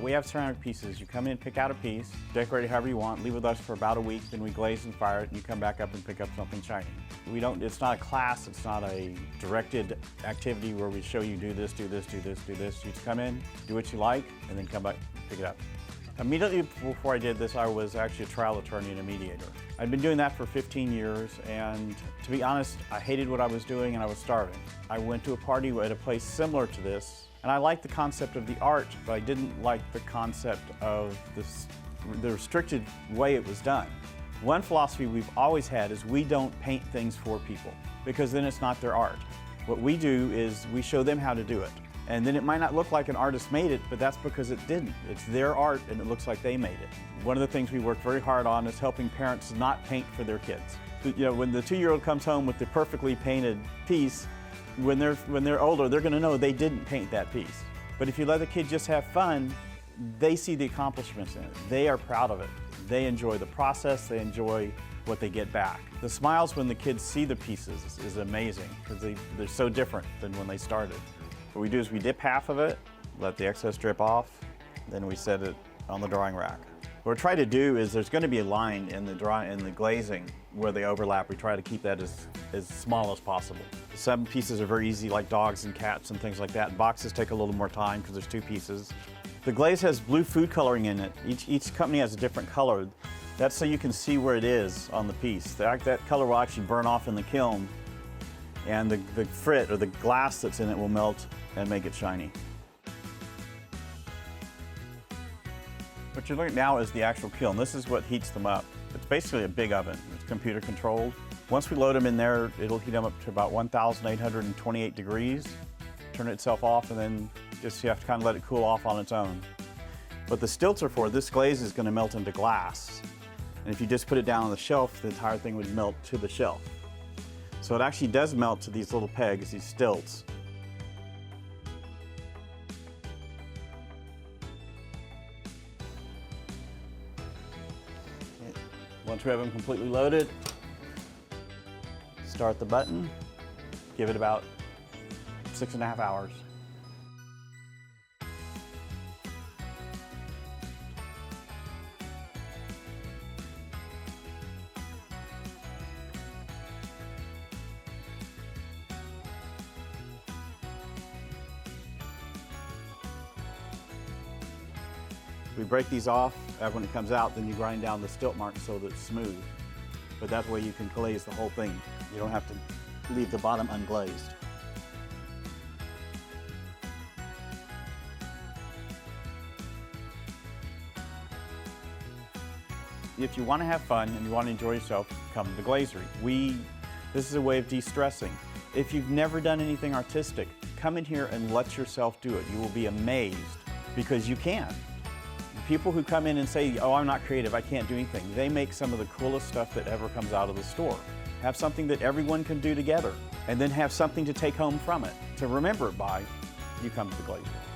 we have ceramic pieces. You come in, pick out a piece, decorate it however you want, leave with us for about a week, then we glaze and fire it, and you come back up and pick up something shiny. It's not a class, it's not a directed activity where we show you do this, do this, do this, do this. You just come in, do what you like, and then come back, pick it up. Immediately before I did this, I was actually a trial attorney and a mediator. I'd been doing that for 15 years, and to be honest, I hated what I was doing and I was starving. I went to a party at a place similar to this, and I liked the concept of the art, but I didn't like the concept of the restricted way it was done. One philosophy we've always had is we don't paint things for people, because then it's not their art. What we do is we show them how to do it. And then it might not look like an artist made it, but that's because it didn't. It's their art and it looks like they made it. One of the things we work very hard on is helping parents not paint for their kids. You know, when the 2-year-old comes home with the perfectly painted piece, when they're older, they're gonna know they didn't paint that piece. But if you let the kid just have fun, they see the accomplishments in it. They are proud of it. They enjoy the process, they enjoy what they get back. The smiles when the kids see the pieces is amazing, because they're so different than when they started. What we do is we dip half of it, let the excess drip off, then we set it on the drawing rack. What we try to do is there's going to be a line in the glazing where they overlap. We try to keep that as small as possible. Some pieces are very easy, like dogs and cats and things like that. Boxes take a little more time because there's 2 pieces. The glaze has blue food coloring in it. Each company has a different color. That's so you can see where it is on the piece. That color will actually burn off in the kiln, and the frit, or the glass that's in it, will melt and make it shiny. What you're looking at now is the actual kiln. This is what heats them up. It's basically a big oven. It's computer controlled. Once we load them in there, it'll heat them up to about 1,828 degrees, turn itself off, and then you have to kind of let it cool off on its own. What the stilts are for, this glaze is going to melt into glass. And if you just put it down on the shelf, the entire thing would melt to the shelf. So it actually does melt to these little pegs, these stilts. Once we have them completely loaded, start the button, give it about 6.5 hours. We break these off. When it comes out, then you grind down the stilt marks so that it's smooth. But that way you can glaze the whole thing. You don't have to leave the bottom unglazed. If you want to have fun and you want to enjoy yourself, come to the Glazery. This is a way of de-stressing. If you've never done anything artistic, come in here and let yourself do it. You will be amazed, because you can. People who come in and say, oh, I'm not creative, I can't do anything, they make some of the coolest stuff that ever comes out of the store. Have something that everyone can do together, and then have something to take home from it. To remember it by, you come to the Glazery.